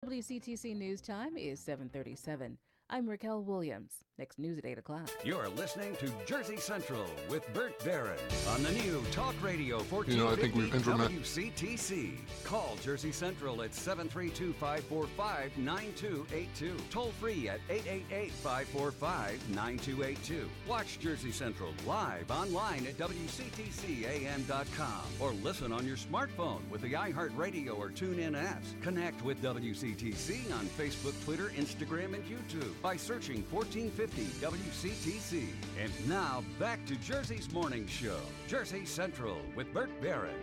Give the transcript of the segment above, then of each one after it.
WCTC News Time is 7:37. I'm Raquel Williams. Next news at 8 o'clock. You're listening to Jersey Central with Bert Barron on the new Talk Radio I think 1450 we've internet. WCTC. Call Jersey Central at 732-545-9282. Toll free at 888-545-9282. Watch Jersey Central live online at WCTCAM.com or listen on your smartphone with the iHeartRadio or TuneIn apps. Connect with WCTC on Facebook, Twitter, Instagram, and YouTube by searching 1450 WCTC. And now, back to Jersey's Morning Show, Jersey Central with Bert Barron.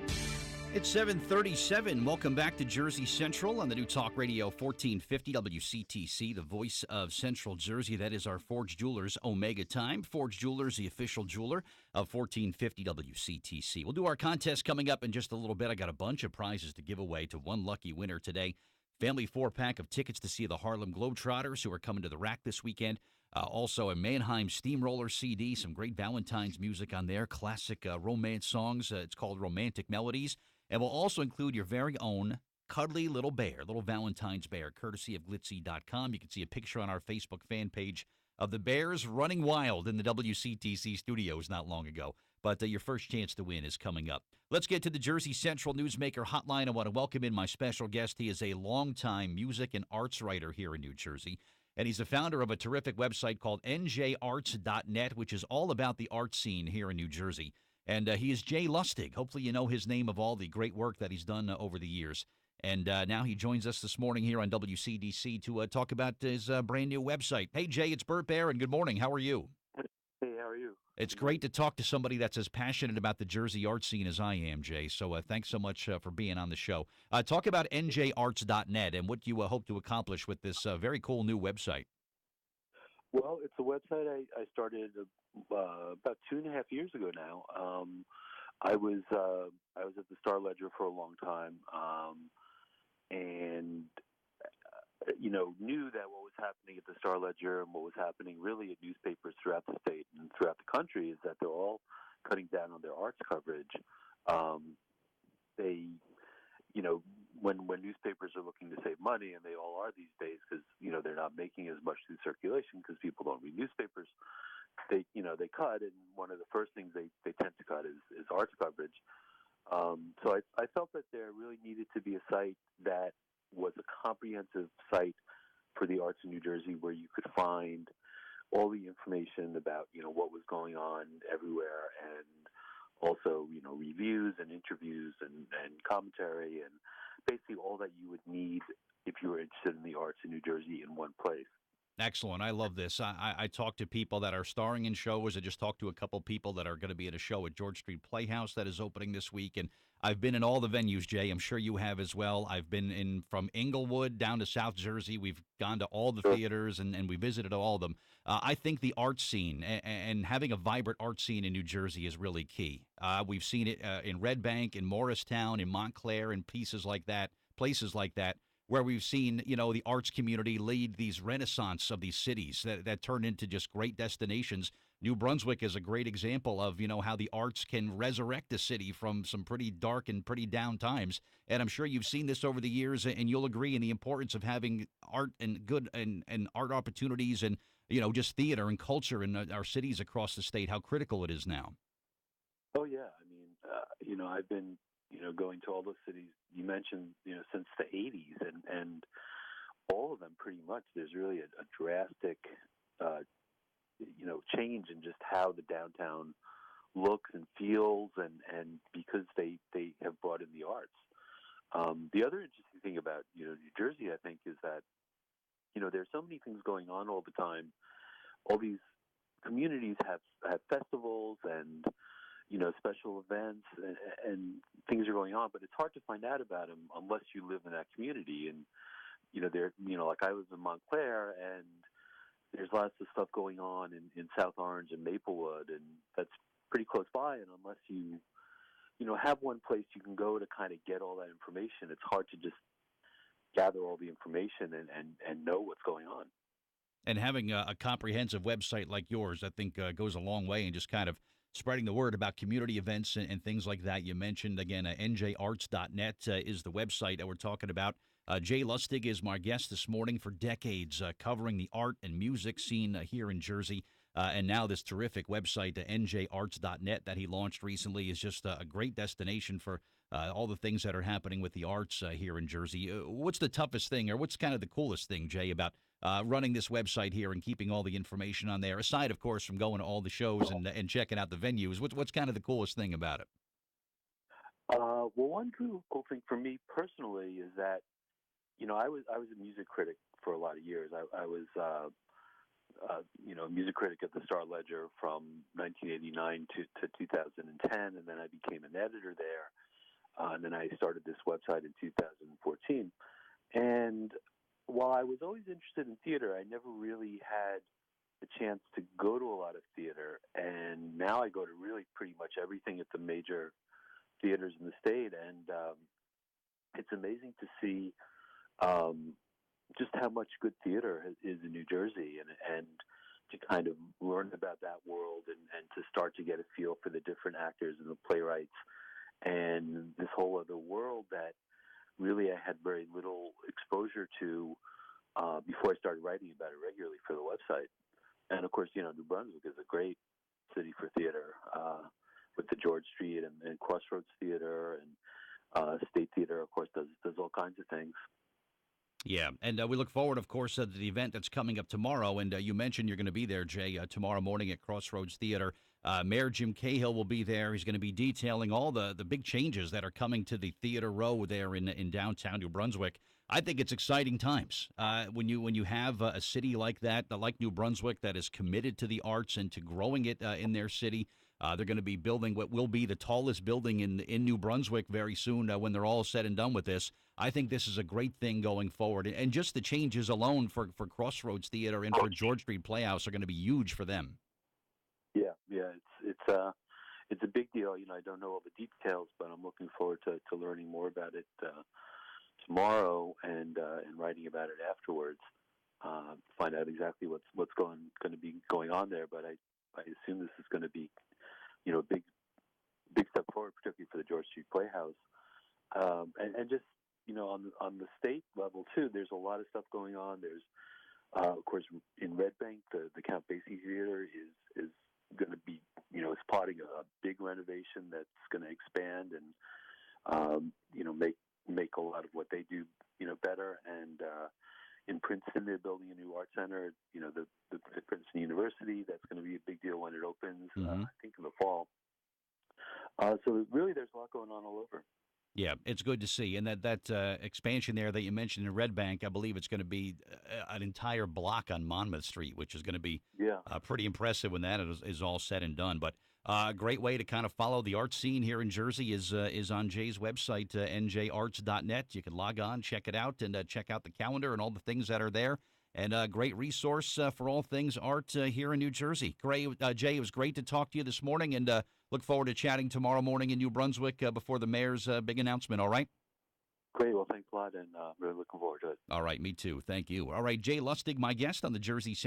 It's 7:37. Welcome back to Jersey Central on the new Talk Radio 1450 WCTC, the voice of Central Jersey. That is our Forge Jewelers Omega time. Forge Jewelers, the official jeweler of 1450 WCTC. We'll do our contest coming up in just a little bit. I got a bunch of prizes to give away to one lucky winner today. Family 4-pack of tickets to see the Harlem Globetrotters, who are coming to the Rack this weekend. Also a Mannheim Steamroller CD, some great Valentine's music on there, classic romance songs. It's called Romantic Melodies. And we'll also include your very own cuddly little bear, little Valentine's bear, courtesy of glitzy.com. You can see a picture on our Facebook fan page of the bears running wild in the WCTC studios not long ago. But your first chance to win is coming up. Let's get to the Jersey Central Newsmaker Hotline. I want to welcome in my special guest. He is a longtime music and arts writer here in New Jersey, and he's the founder of a terrific website called njarts.net, which is all about the art scene here in New Jersey. And he is Jay Lustig. Hopefully you know his name of all the great work that he's done over the years. And now he joins us this morning here on WCDC to talk about his brand new website. Hey, Jay, it's Bert Barron. Good morning. How are you? Hey, how are you? It's great to talk to somebody that's as passionate about the Jersey art scene as I am, Jay. So thanks so much for being on the show. Talk about njarts.net and what you hope to accomplish with this very cool new website. Well, it's a website I started about 2.5 years ago now. I was at the Star Ledger for a long time, and knew that what was happening at the Star Ledger and what was happening really at newspapers throughout the state and throughout the country is that they're all cutting down on their arts coverage. They, when newspapers are looking to save money, and they all are these days because they're not making as much through circulation because people don't read newspapers. They cut, and one of the first things they tend to cut is arts coverage. So I felt that there really needed to be a site that was a comprehensive site for the arts in New Jersey, where you could find all the information about what was going on everywhere, and also reviews and interviews and commentary, and basically all that you would need if you were interested in the arts in New Jersey in one place. Excellent. I love this. I talk to people that are starring in shows. I just talked to a couple people that are going to be at a show at George Street Playhouse that is opening this week. And I've been in all the venues, Jay. I'm sure you have as well. I've been in from Inglewood down to South Jersey. We've gone to all the theaters, and we visited all of them. I think the art scene and having a vibrant art scene in New Jersey is really key. We've seen it in Red Bank, in Morristown, in Montclair, and places like that, where we've seen, the arts community lead these renaissance of these cities that turn into just great destinations. New Brunswick is a great example of, how the arts can resurrect a city from some pretty dark and pretty down times. And I'm sure you've seen this over the years, and you'll agree in the importance of having art and good and art opportunities and, just theater and culture in our cities across the state, how critical it is now. Oh, yeah. I mean, I've been going to all those cities you mentioned, since the 80s, and all of them pretty much. There's really a drastic, change in just how the downtown looks and feels, and because they have brought in the arts. The other interesting thing about New Jersey, I think, is that there's so many things going on all the time. All these communities have festivals and special events, and things are going on, but it's hard to find out about them unless you live in that community. And like I was in Montclair, and there's lots of stuff going on in South Orange and Maplewood, and that's pretty close by. And unless you have one place you can go to kind of get all that information, it's hard to just gather all the information and know what's going on. And having a comprehensive website like yours, I think, goes a long way in just kind of spreading the word about community events and things like that. You mentioned, again, njarts.net is the website that we're talking about. Jay Lustig is my guest this morning. For decades covering the art and music scene here in Jersey. And now this terrific website, njarts.net, that he launched recently is just a great destination for all the things that are happening with the arts here in Jersey. What's the toughest thing, or what's kind of the coolest thing, Jay, about running this website here and keeping all the information on there, aside, of course, from going to all the shows and checking out the venues? What's kind of the coolest thing about it? Well, one cool thing for me personally is that I was a music critic for a lot of years. I was a music critic at the Star Ledger from 1989 to 2010, and then I became an editor there. And then I started this website in 2014. And while I was always interested in theater, I never really had the chance to go to a lot of theater. And now I go to really pretty much everything at the major theaters in the state. And it's amazing to see just how much good theater is in New Jersey, and to kind of learn about that world, and to start to get a feel for the different actors and the playwrights and this whole other world that really I had very little exposure to before I started writing about it regularly for the website. And of course, New Brunswick is a great city for theater, with the George Street and Crossroads Theater, and State Theater, of course, does all kinds of things. Yeah, and we look forward, of course, to the event that's coming up tomorrow. And you mentioned you're going to be there, Jay, tomorrow morning at Crossroads Theater. Mayor Jim Cahill will be there. He's going to be detailing all the big changes that are coming to the Theater Row there in downtown New Brunswick. I think it's exciting times when you have a city like that, like New Brunswick, that is committed to the arts and to growing it in their city. They're going to be building what will be the tallest building in New Brunswick very soon when they're all said and done with this. I think this is a great thing going forward. And just the changes alone for Crossroads Theater and for George Street Playhouse are going to be huge for them. Yeah, it's a big deal. I don't know all the details, but I'm looking forward to learning more about it tomorrow and writing about it afterwards. Find out exactly what's going to be going on there. But I assume this is going to be a big step forward, particularly for the George Street Playhouse, and just on the state level too. There's a lot of stuff going on. There's of course in Red Bank, the Count Basie Theater is going to be spotting a big renovation that's going to expand and make a lot of what they do better. And in Princeton, they're building a new art center. The Princeton University, that's going to be a big deal when it opens. I think in the fall. So really, there's a lot going on all over. Yeah, it's good to see. And that expansion there that you mentioned in Red Bank, I believe it's going to be an entire block on Monmouth Street, which is going to be pretty impressive when that is all said and done. But a great way to kind of follow the art scene here in Jersey is on Jay's website, njarts.net. You can log on, check it out, and check out the calendar and all the things that are there. And a great resource for all things art here in New Jersey. Great, Jay, it was great to talk to you this morning, and look forward to chatting tomorrow morning in New Brunswick before the mayor's big announcement, all right? Great. Well, thanks a lot, and really looking forward to it. All right, me too. Thank you. All right, Jay Lustig, my guest on the Jersey